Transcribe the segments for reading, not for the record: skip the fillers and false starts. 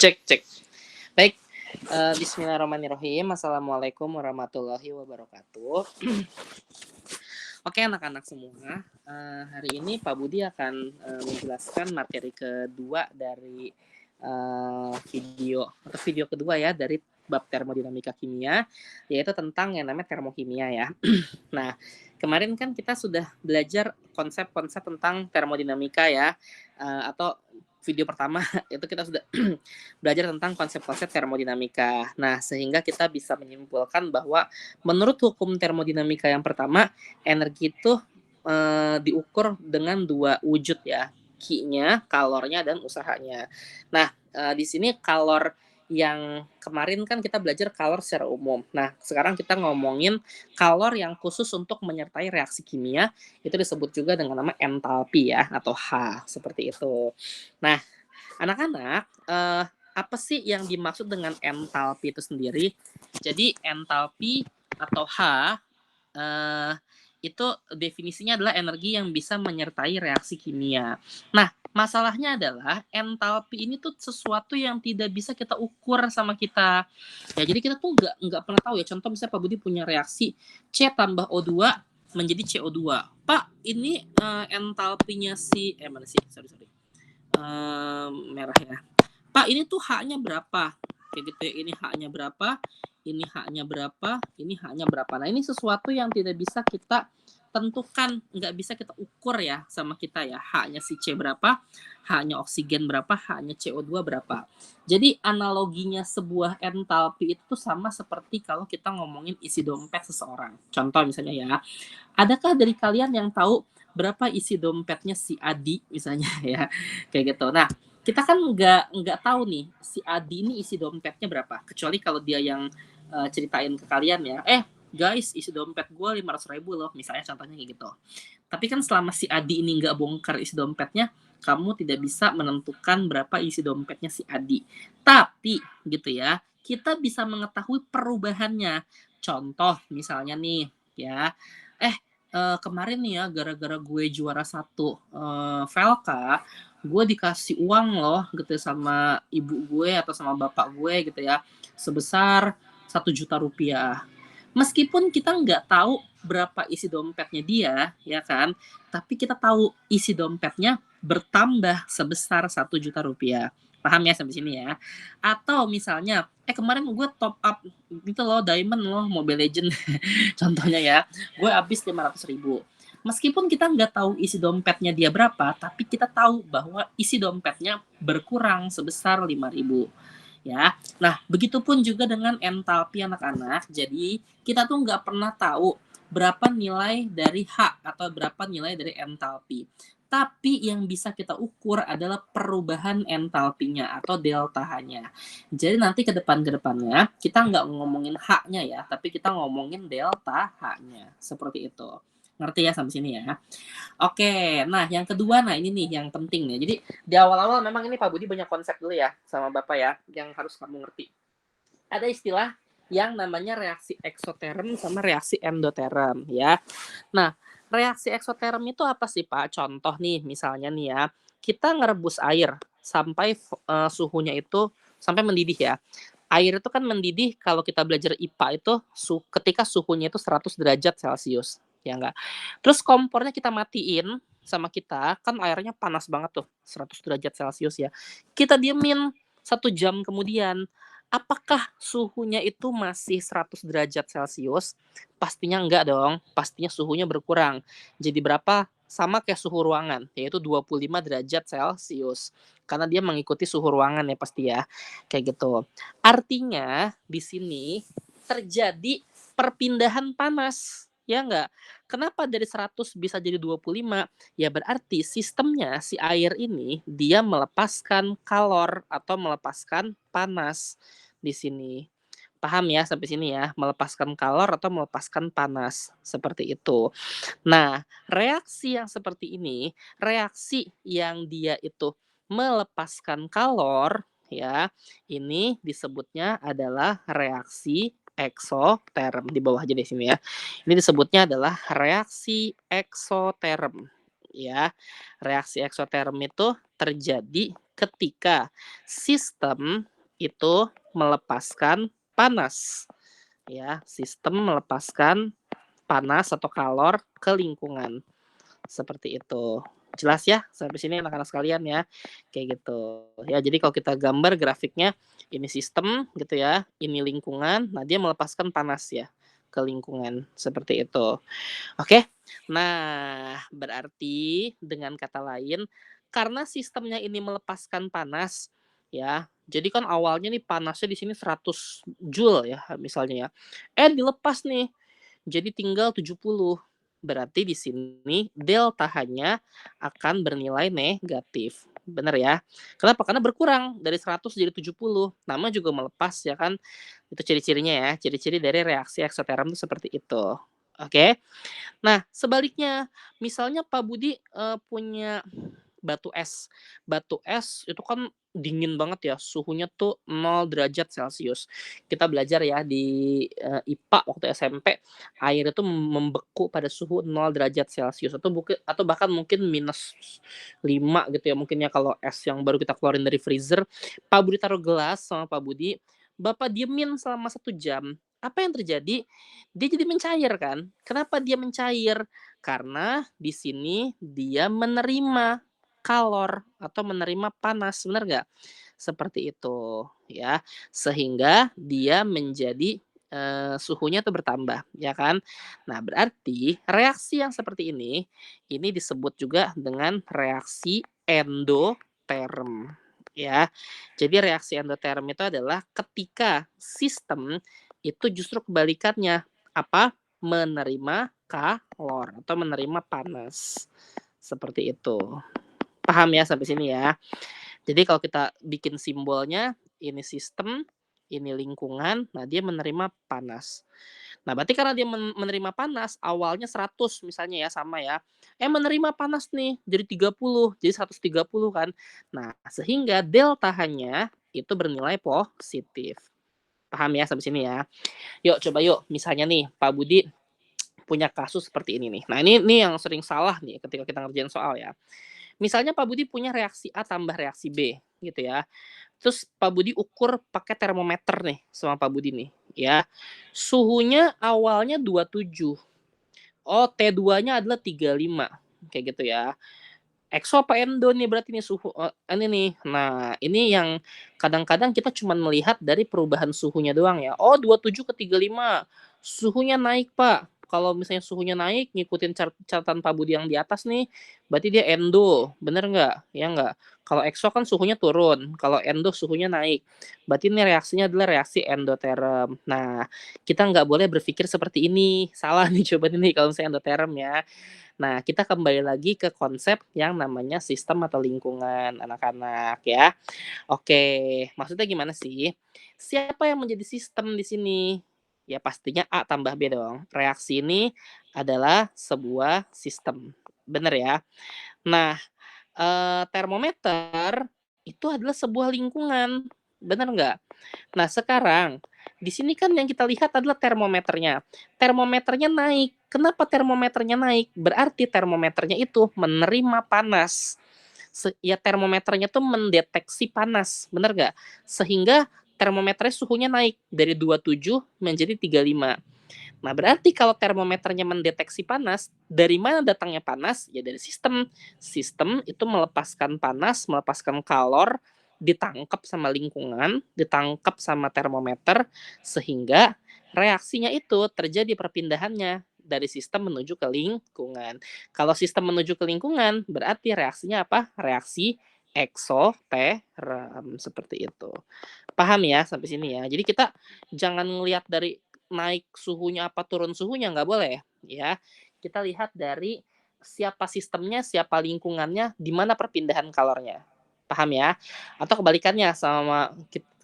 Cek cek. Baik, bismillahirrahmanirrahim. Assalamualaikum warahmatullahi wabarakatuh. Oke anak-anak semua, hari ini Pak Budi akan menjelaskan materi kedua dari video kedua ya dari bab termodinamika kimia, yaitu tentang yang namanya termokimia ya. Nah, kemarin kan kita sudah belajar konsep-konsep tentang termodinamika ya, atau video pertama itu kita sudah belajar tentang konsep-konsep termodinamika. Nah, sehingga kita bisa menyimpulkan bahwa menurut hukum termodinamika yang pertama, energi itu diukur dengan dua wujud ya, Q-nya, kalornya, dan usahanya. Nah, di sini kalor yang kemarin kan kita belajar kalor secara umum. Nah, sekarang kita ngomongin kalor yang khusus untuk menyertai reaksi kimia, itu disebut juga dengan nama entalpi ya, atau H, seperti itu. Nah, anak-anak, apa sih yang dimaksud dengan entalpi itu sendiri? Jadi, entalpi atau H, itu definisinya adalah energi yang bisa menyertai reaksi kimia. Nah, masalahnya adalah entalpi ini tuh sesuatu yang tidak bisa kita ukur sama kita. Ya, jadi kita tuh nggak pernah tahu ya. Contoh misalnya Pak Budi punya reaksi C tambah O2 menjadi CO2. Pak, ini entalpinya si mana sih? Sorry. Merah ya. Pak, ini tuh H-nya berapa? Kayak gitu ya. Ini H-nya berapa? Ini H-nya berapa? Ini H-nya berapa? Nah, ini sesuatu yang tidak bisa kita tentukan, nggak bisa kita ukur ya sama kita ya. H-nya si C berapa? H-nya oksigen berapa? H-nya CO2 berapa? Jadi analoginya sebuah entalpi itu sama seperti kalau kita ngomongin isi dompet seseorang. Contoh misalnya ya, adakah dari kalian yang tahu berapa isi dompetnya si Adi misalnya ya, kayak gitu. Nah, kita kan nggak tahu nih si Adi ini isi dompetnya berapa, kecuali kalau dia yang ceritain ke kalian ya, guys, isi dompet gue 500.000 loh, misalnya contohnya kayak gitu. Tapi kan selama si Adi ini nggak bongkar isi dompetnya, kamu tidak bisa menentukan berapa isi dompetnya si Adi. Tapi gitu ya, kita bisa mengetahui perubahannya. Contoh misalnya nih ya, kemarin nih ya, gara-gara gue juara 1 Velka, gue dikasih uang loh gitu sama ibu gue atau sama bapak gue gitu ya, sebesar 1 juta rupiah. Meskipun kita nggak tahu berapa isi dompetnya dia, ya kan, tapi kita tahu isi dompetnya bertambah sebesar 1 juta rupiah. Paham ya sampai sini ya? Atau misalnya, kemarin gue top up gitu loh, diamond loh, Mobile Legend. Contohnya ya, gue habis 500.000. Meskipun kita nggak tahu isi dompetnya dia berapa, tapi kita tahu bahwa isi dompetnya berkurang sebesar 5.000. Ya, nah begitupun juga dengan entalpi anak-anak. Jadi kita tuh nggak pernah tahu berapa nilai dari H atau berapa nilai dari entalpi. Tapi yang bisa kita ukur adalah perubahan entalpinya atau delta H-nya. Jadi nanti ke depannya kita nggak ngomongin H-nya ya, tapi kita ngomongin delta H-nya. Seperti itu. Ngerti ya sampai sini ya? Oke, nah yang kedua, nah ini nih yang penting nih. Jadi di awal-awal memang ini Pak Budi banyak konsep dulu ya sama Bapak ya, yang harus kamu ngerti. Ada istilah yang namanya reaksi eksoterm sama reaksi endoterm ya. Nah, reaksi eksoterm itu apa sih Pak? Contoh nih, misalnya nih ya, kita ngerebus air sampai suhunya itu sampai mendidih ya. Air itu kan mendidih kalau kita belajar IPA itu ketika suhunya itu 100 derajat Celcius, ya enggak? Terus kompornya kita matiin sama kita, kan airnya panas banget tuh, 100 derajat Celcius ya. Kita diemin 1 jam kemudian, apakah suhunya itu masih 100 derajat Celcius? Pastinya enggak dong, pastinya suhunya berkurang. Jadi berapa? Sama kayak suhu ruangan, yaitu 25 derajat Celcius. Karena dia mengikuti suhu ruangan ya pasti ya, kayak gitu. Artinya di sini terjadi perpindahan panas, ya enggak? Kenapa dari 100 bisa jadi 25? Ya berarti sistemnya si air ini dia melepaskan kalor atau melepaskan panas di sini. Paham ya sampai sini ya? Melepaskan kalor atau melepaskan panas, seperti itu. Nah, reaksi yang seperti ini, reaksi yang dia itu melepaskan kalor ya, ini disebutnya adalah reaksi eksoterm. Di bawah aja di sini ya. Ini disebutnya adalah reaksi eksoterm ya. Reaksi eksoterm itu terjadi ketika sistem itu melepaskan panas. Ya, sistem melepaskan panas atau kalor ke lingkungan. Seperti itu. Jelas ya sampai sini anak-anak sekalian ya. Kayak gitu. Ya, jadi kalau kita gambar grafiknya ini sistem gitu ya, ini lingkungan, nah dia melepaskan panas ya ke lingkungan seperti itu. Oke. Nah, berarti dengan kata lain karena sistemnya ini melepaskan panas ya. Jadi kan awalnya nih panasnya di sini 100 joule ya misalnya ya. Dilepas nih jadi tinggal 70. Berarti di sini delta H-nya akan bernilai negatif. Benar ya? Kenapa? Karena berkurang dari 100 jadi 70. Nama juga melepas ya kan? Itu ciri-cirinya ya. Ciri-ciri dari reaksi eksoterm itu seperti itu. Oke. Nah, sebaliknya, misalnya Pak Budi punya batu es. Batu es itu kan dingin banget ya, suhunya tuh 0 derajat Celcius. Kita belajar ya di IPA waktu SMP, air itu membeku pada suhu 0 derajat Celcius atau bahkan mungkin -5 gitu ya mungkin ya kalau es yang baru kita keluarin dari freezer. Pak Budi taruh gelas sama Pak Budi, Bapak diemin selama 1 jam. Apa yang terjadi? Dia jadi mencair kan. Kenapa dia mencair? Karena di sini dia menerima kalor atau menerima panas, benar nggak? Seperti itu ya. Sehingga dia menjadi suhunya tuh bertambah, ya kan? Nah, berarti reaksi yang seperti ini disebut juga dengan reaksi endoterm, ya. Jadi reaksi endoterm itu adalah ketika sistem itu justru kebalikannya, apa? Menerima kalor atau menerima panas. Seperti itu. Paham ya sampai sini ya? Jadi kalau kita bikin simbolnya, ini sistem, ini lingkungan, nah dia menerima panas. Nah, berarti karena dia menerima panas, awalnya 100 misalnya ya, sama ya. Menerima panas nih, jadi 30, jadi 130 kan. Nah, sehingga delta H-nya itu bernilai positif. Paham ya sampai sini ya? Yuk, coba yuk. Misalnya nih, Pak Budi punya kasus seperti ini nih. Nah, ini yang sering salah nih ketika kita ngerjain soal ya. Misalnya Pak Budi punya reaksi A tambah reaksi B gitu ya. Terus Pak Budi ukur pakai termometer nih sama Pak Budi nih ya. Suhunya awalnya 27. Oh, T2-nya adalah 35. Kayak gitu ya. Exo apa endo nih berarti nih suhu ini nih. Nah, ini yang kadang-kadang kita cuma melihat dari perubahan suhunya doang ya. Oh, 27 ke 35. Suhunya naik, Pak. Kalau misalnya suhunya naik, ngikutin catatan Pak Budi yang di atas nih, berarti dia endo. Bener nggak? Ya nggak? Kalau exo kan suhunya turun. Kalau endo suhunya naik. Berarti ini reaksinya adalah reaksi endoterm. Nah, kita nggak boleh berpikir seperti ini. Salah nih coba nih kalau misalnya endoterm ya. Nah, kita kembali lagi ke konsep yang namanya sistem atau lingkungan anak-anak ya. Oke, maksudnya gimana sih? Siapa yang menjadi sistem di sini? Ya pastinya A tambah B dong. Reaksi ini adalah sebuah sistem. Bener ya? Nah, termometer itu adalah sebuah lingkungan. Bener nggak? Nah, sekarang di sini kan yang kita lihat adalah termometernya. Termometernya naik. Kenapa termometernya naik? Berarti termometernya itu menerima panas. Ya termometernya tuh mendeteksi panas, benar nggak? Sehingga termometernya suhunya naik dari 27 menjadi 35. Nah, berarti kalau termometernya mendeteksi panas, dari mana datangnya panas? Ya dari sistem. Sistem itu melepaskan panas, melepaskan kalor, ditangkap sama lingkungan, ditangkap sama termometer, sehingga reaksinya itu terjadi perpindahannya dari sistem menuju ke lingkungan. Kalau sistem menuju ke lingkungan, berarti reaksinya apa? Reaksi eksoterm seperti itu. Paham ya sampai sini ya. Jadi kita jangan ngelihat dari naik suhunya apa turun suhunya, nggak boleh ya. Kita lihat dari siapa sistemnya, siapa lingkungannya, di mana perpindahan kalornya. Paham ya? Atau kebalikannya sama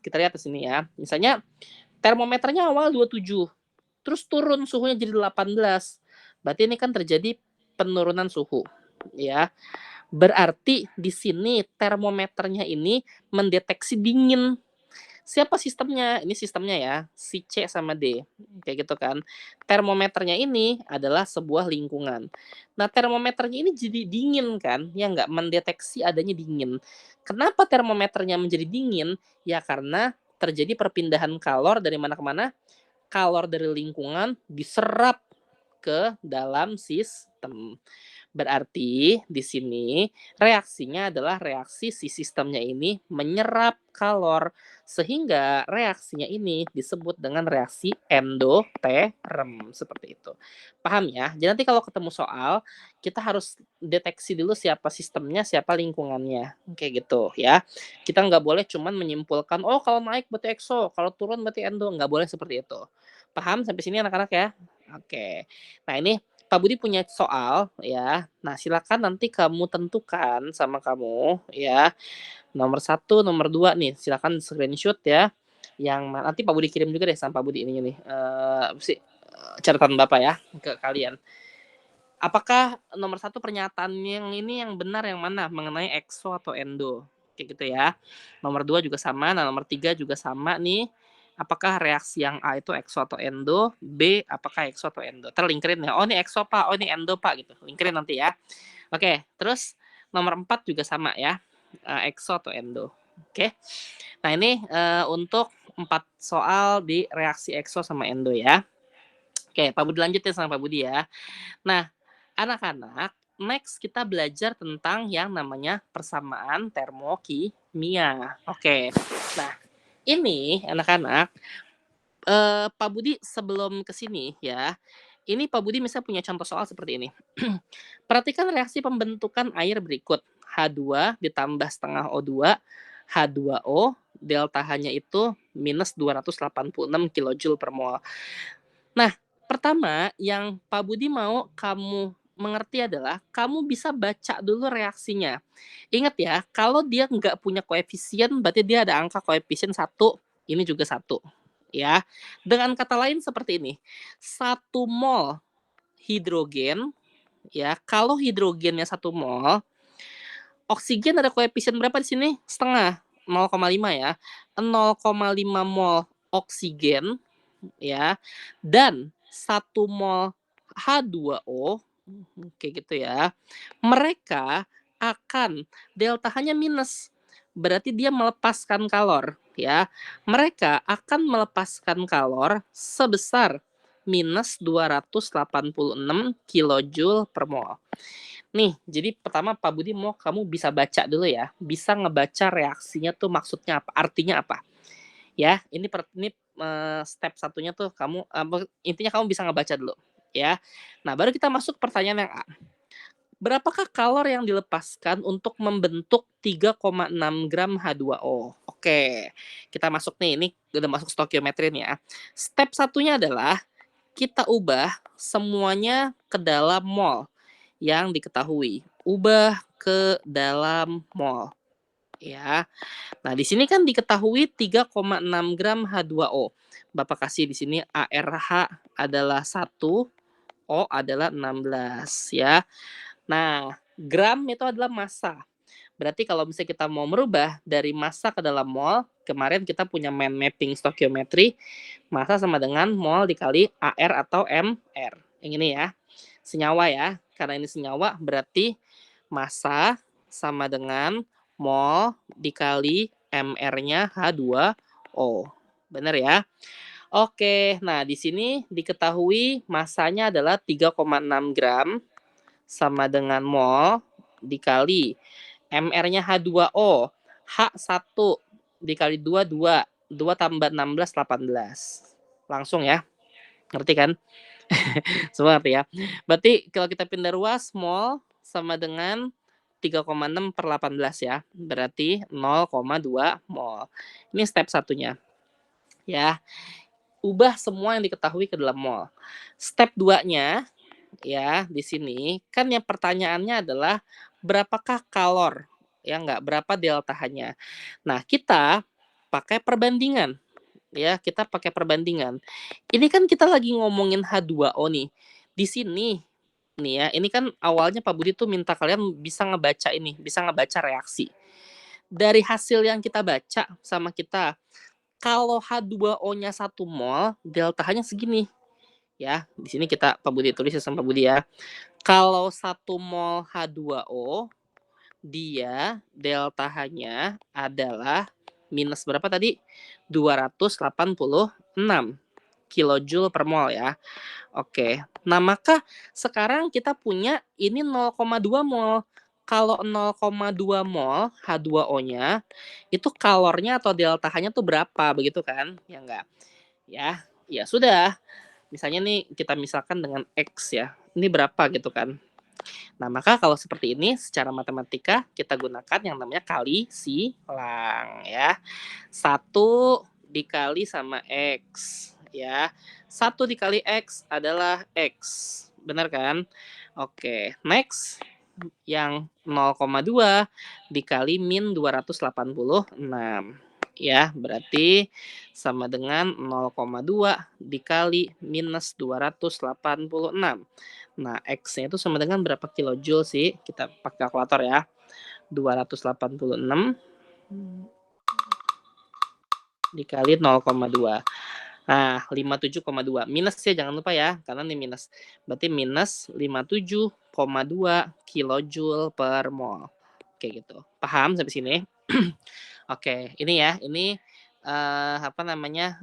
kita lihat di sini ya. Misalnya termometernya awal 27, terus turun suhunya jadi 18. Berarti ini kan terjadi penurunan suhu ya. Berarti di sini termometernya ini mendeteksi dingin. Siapa sistemnya? Ini sistemnya ya, si C sama D, kayak gitu kan. Termometernya ini adalah sebuah lingkungan. Nah, termometernya ini jadi dingin kan, ya nggak, mendeteksi adanya dingin. Kenapa termometernya menjadi dingin? Ya karena terjadi perpindahan kalor dari mana ke mana, kalor dari lingkungan diserap ke dalam sistem. Berarti di sini reaksinya adalah reaksi si sistemnya ini menyerap kalor, sehingga reaksinya ini disebut dengan reaksi endoterm, seperti itu. Paham ya? Jadi nanti kalau ketemu soal, kita harus deteksi dulu siapa sistemnya, siapa lingkungannya, kayak gitu ya. Kita nggak boleh cuman menyimpulkan, oh kalau naik berarti exo, kalau turun berarti endo, nggak boleh seperti itu. Paham sampai sini anak-anak ya? Oke. Nah ini Pak Budi punya soal ya. Nah, silakan nanti kamu tentukan sama kamu ya. Nomor satu, nomor 2 nih. Silakan screenshot ya. Nanti Pak Budi kirim juga deh sama Pak Budi ini nih. Catatan Bapak ya ke kalian. Apakah nomor satu pernyataan yang ini yang benar yang mana mengenai exo atau endo? Kayak gitu ya. Nomor 2 juga sama. Nah, nomor 3 juga sama nih. Apakah reaksi yang A itu exo atau endo? B, apakah exo atau endo? Terlingkerin ya. Oh, ini exo Pak. Oh, ini endo Pak gitu. Lingkerin nanti ya. Oke, terus nomor 4 juga sama ya. Exo atau endo. Oke. Nah, ini untuk 4 soal di reaksi exo sama endo ya. Oke, Pak Budi lanjutin sama Pak Budi ya. Nah, anak-anak, next kita belajar tentang yang namanya persamaan termokimia. Oke. Nah, ini anak-anak, Pak Budi sebelum ke sini ya, ini Pak Budi misalnya punya contoh soal seperti ini. Perhatikan reaksi pembentukan air berikut. H2 ditambah setengah O2, H2O, delta H-nya itu minus 286 kJ per mol. Nah, pertama yang Pak Budi mau kamu mengerti adalah kamu bisa baca dulu reaksinya. Ingat ya, kalau dia nggak punya koefisien, berarti dia ada angka koefisien 1, ini juga 1. Ya, dengan kata lain seperti ini, 1 mol hidrogen, ya, kalau hidrogennya 1 mol, oksigen ada koefisien berapa di sini? Setengah, 0,5 ya. 0,5 mol oksigen ya, dan 1 mol H2O, kayak gitu ya, mereka akan delta H-nya minus. Berarti dia melepaskan kalor ya. Mereka akan melepaskan kalor sebesar minus 286 kilojoule per mol. Nih, jadi pertama Pak Budi mau kamu bisa baca dulu ya, bisa ngebaca reaksinya tuh maksudnya apa, artinya apa. Ya, ini step satunya tuh kamu intinya kamu bisa ngebaca dulu, ya. Nah, baru kita masuk pertanyaan yang A. Berapakah kalor yang dilepaskan untuk membentuk 3,6 gram H2O? Oke, kita masuk nih, ini udah masuk stokiometri nih ya. Step satunya adalah kita ubah semuanya ke dalam mol yang diketahui. Ubah ke dalam mol, ya. Nah, di sini kan diketahui 3,6 gram H2O. Bapak kasih di sini ARH adalah 1, O adalah 16 ya. Nah, gram itu adalah massa. Berarti kalau misalnya kita mau merubah dari massa ke dalam mol, kemarin kita punya mind mapping stokiometri, massa sama dengan mol dikali AR atau MR. Yang ini ya, senyawa ya. Karena ini senyawa berarti massa sama dengan mol dikali MR-nya H2O. Benar ya? Oke, nah di sini diketahui massanya adalah 3,6 gram sama dengan mol dikali MR-nya H2O. H1 dikali 2, 2. 2 tambah 16, 18. Langsung ya. Ngerti kan? Semua ngerti ya. Berarti kalau kita pindah ruas, mol sama dengan 3,6 per 18 ya. Berarti 0,2 mol. Ini step satunya. Ya. Ubah semua yang diketahui ke dalam mol. Step 2-nya ya di sini kan yang pertanyaannya adalah berapakah kalor? Ya enggak, berapa delta H-nya. Nah, kita pakai perbandingan. Ya, kita pakai perbandingan. Ini kan kita lagi ngomongin H2O nih. Di sini nih ya, ini kan awalnya Pak Budi tuh minta kalian bisa ngebaca ini, bisa ngebaca reaksi. Dari hasil yang kita baca sama kita Kalau H2O-nya 1 mol, delta H-nya segini. Ya, di sini Pak Budi tulis ya sama Pak Budi ya. Kalau 1 mol H2O, dia delta H-nya adalah minus berapa tadi? 286 kilojoule per mol ya. Oke. Nah, maka sekarang kita punya ini 0,2 mol. Kalau 0,2 mol H2O-nya, itu kalornya atau delta H-nya tuh berapa, begitu kan? Ya enggak? Ya, ya sudah. Misalnya nih, kita misalkan dengan X ya. Ini berapa gitu kan? Nah, maka kalau seperti ini, secara matematika, kita gunakan yang namanya kali silang ya. 1 dikali sama X ya. 1 dikali X adalah X. Benar kan? Oke, next yang 0,2 dikali min 286 ya, berarti sama dengan 0,2 dikali minus 286. Nah, X-nya itu sama dengan berapa kilojoule sih? Kita pakai kalkulator ya. 286 dikali 0,2. Nah, 57,2. Minus ya, jangan lupa ya, karena ini minus. Berarti minus 57,2 kilojoule per mol. Oke gitu. Paham sampai sini? Oke, ini ya, ini apa namanya?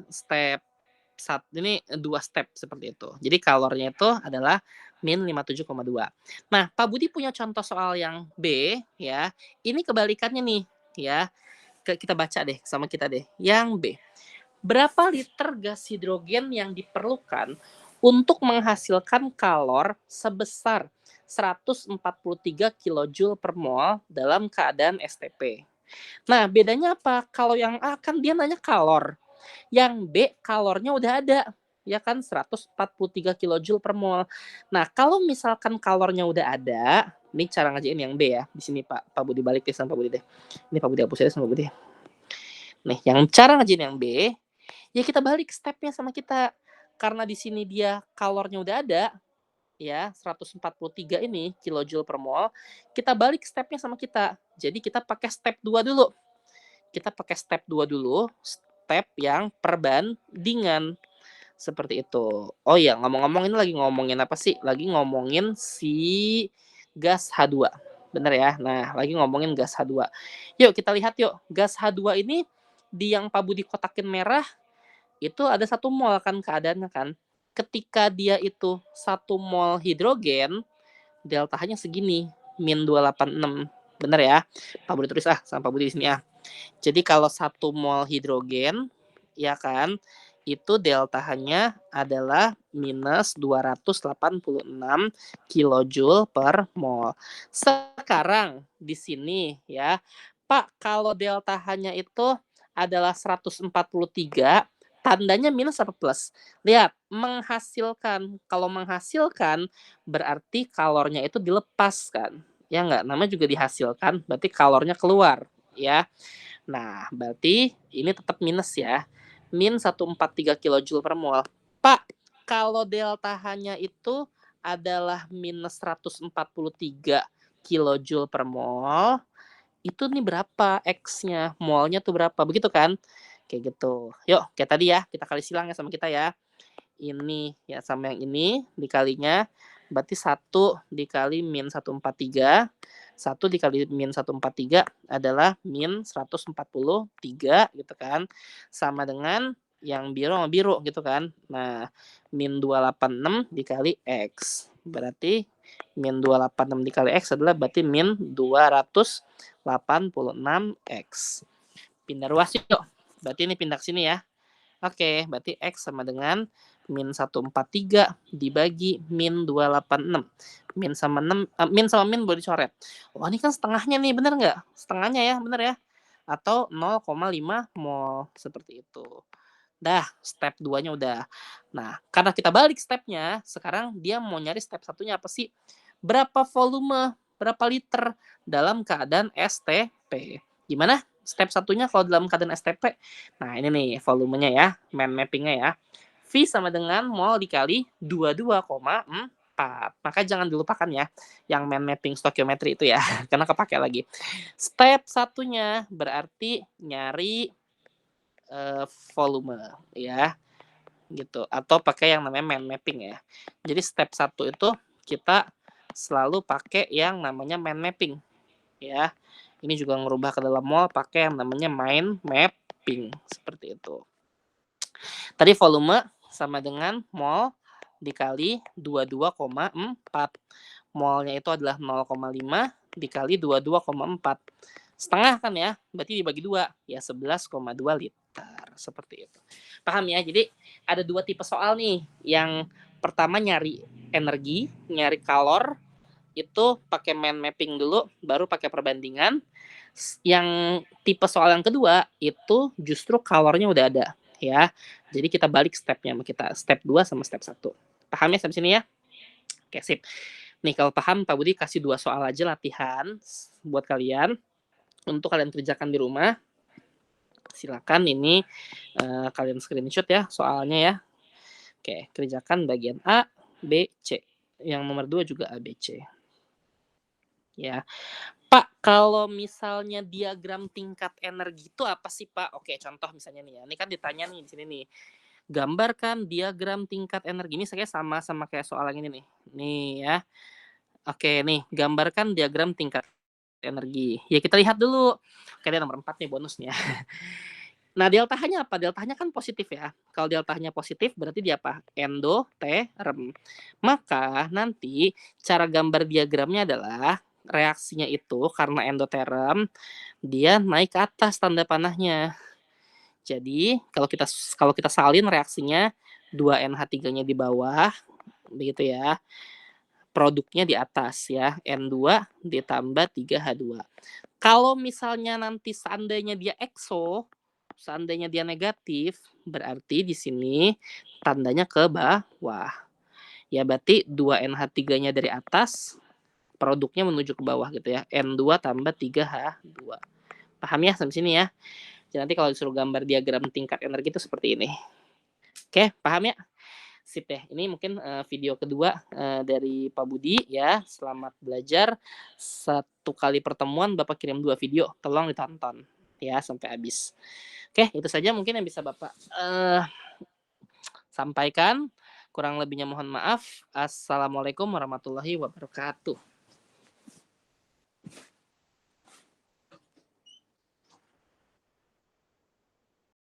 Ini 2 step seperti itu. Jadi kalornya itu adalah min 57,2. Nah, Pak Budi punya contoh soal yang B ya. Ini kebalikannya nih ya. Kita baca deh sama kita deh. Yang B. Berapa liter gas hidrogen yang diperlukan untuk menghasilkan kalor sebesar 143 kilojoule per mol dalam keadaan STP? Nah, bedanya apa? Kalau yang A kan dia nanya kalor. Yang B kalornya udah ada. Ya kan 143 kilojoule per mol. Nah, kalau misalkan kalornya udah ada, ini cara ngajain yang B ya. Di sini Pak Budi balik deh sama Pak Budi deh. Ini Pak Budi hapus aja sama Pak Budi. Nih, yang cara ngajain yang B, ya kita balik stepnya sama kita. Karena di sini dia kalornya udah ada, ya 143 ini kilojoule per mol, kita balik stepnya sama kita. Jadi kita pakai step 2 dulu. Kita pakai step 2 dulu, step yang perbandingan. Seperti itu. Oh iya, ngomong-ngomong ini lagi ngomongin apa sih? Lagi ngomongin si gas H2. Bener ya? Nah, lagi ngomongin gas H2. Yuk kita lihat yuk. Gas H2 ini di yang Pak Budi kotakin merah, itu ada 1 mol kan keadaannya kan. Ketika dia itu 1 mol hidrogen, delta H-nya segini, min 286. Bener ya? Pak Budi tulis sama Pak Budi di sini ah. Jadi kalau 1 mol hidrogen, ya kan, itu delta H-nya adalah minus 286 kilojoule per mol. Sekarang di sini ya, Pak, kalau delta H-nya itu adalah 143, tandanya minus apa plus? Lihat, menghasilkan. Kalau menghasilkan, berarti kalornya itu dilepaskan. Ya enggak? Namanya juga dihasilkan, berarti kalornya keluar. Ya. Nah, berarti ini tetap minus ya. Min 143 kilojoule per mol. Pak, kalau delta H-nya itu adalah minus 143 kilojoule per mol, itu nih berapa X-nya? Molnya tuh berapa? Begitu kan? Kayak gitu. Yuk, kayak tadi ya, kita kali silang ya sama kita ya. Ini ya sama yang ini dikalinya, berarti 1 dikali min 143. 1 dikali min 143 adalah min 143 gitu kan. Sama dengan yang biru sama biru gitu kan. Nah, min 286 dikali X. Berarti min 286 dikali X adalah berarti min 286X. Pindah ruas yuk. Berarti ini pindah ke sini ya. Oke, berarti X sama dengan min 143 dibagi min 286. Min sama min boleh dicoret. Oh, ini kan setengahnya nih, bener nggak? Setengahnya ya, bener ya? Atau 0,5 mol, seperti itu. Dah, step 2-nya udah. Nah, karena kita balik stepnya, sekarang dia mau nyari step 1-nya apa sih? Berapa volume, berapa liter dalam keadaan STP. Gimana? Step 1-nya kalau dalam keadaan STP. Nah, ini nih volumenya ya, mind mapping-nya ya. V sama dengan mol dikali 22,4. Maka jangan dilupakan ya, yang mind mapping stokiometri itu ya, karena kepake lagi. Step 1-nya berarti nyari volume ya, gitu. Atau pakai yang namanya mind mapping ya. Jadi step 1 itu kita selalu pakai yang namanya mind mapping ya. Ini juga ngerubah ke dalam mol pakai yang namanya mind mapping seperti itu. Tadi volume sama dengan mol dikali 22,4. Molnya itu adalah 0,5 dikali 22,4. Setengah kan ya, berarti dibagi 2, ya 11,2 liter. Seperti itu. Paham ya? Jadi ada 2 tipe soal nih. Yang pertama nyari energi, nyari kalor, itu pakai mind mapping dulu, baru pakai perbandingan. Yang tipe soal yang kedua, itu justru kalornya udah ada. Ya, jadi kita balik stepnya, kita step 2 sama step 1. Paham ya sampai sini ya? Oke, sip. Nih kalau paham Pak Budi kasih 2 soal aja latihan buat kalian untuk kalian kerjakan di rumah. Silakan ini kalian screenshot ya soalnya ya. Oke, kerjakan bagian A, B, C. Yang nomor 2 juga A, B, C. Ya. Pak, kalau misalnya diagram tingkat energi itu apa sih, Pak? Oke, contoh misalnya nih ya. Ini kan ditanya nih di sini nih. Gambarkan diagram tingkat energi. Ini saya sama kayak soal yang ini nih. Nih ya. Oke, nih, gambarkan diagram tingkat energi. Ya kita lihat dulu. Oke, ini nomor 4 nih bonusnya. Nah, delta-nya apa? Delta-nya kan positif ya. Kalau delta-nya positif berarti dia apa? Endoterm. Maka nanti cara gambar diagramnya adalah reaksinya itu karena endoterm dia naik ke atas tanda panahnya. Jadi kalau kita salin reaksinya 2NH3-nya di bawah begitu ya. Produknya di atas ya, N2 ditambah 3H2. Kalau misalnya nanti seandainya dia ekso, seandainya dia negatif, berarti di sini tandanya ke bawah. Ya berarti 2NH3-nya dari atas, produknya menuju ke bawah gitu ya. N2 tambah 3H2. Paham ya sampai sini ya? Jadi nanti kalau disuruh gambar diagram tingkat energi itu seperti ini. Oke, paham ya? Sip deh. Ini mungkin video kedua dari Pak Budi ya. Selamat belajar. 1 kali pertemuan Bapak kirim 2 video. Tolong ditonton ya sampai habis. Oke, itu saja mungkin yang bisa Bapak sampaikan. Kurang lebihnya mohon maaf. Assalamualaikum warahmatullahi wabarakatuh.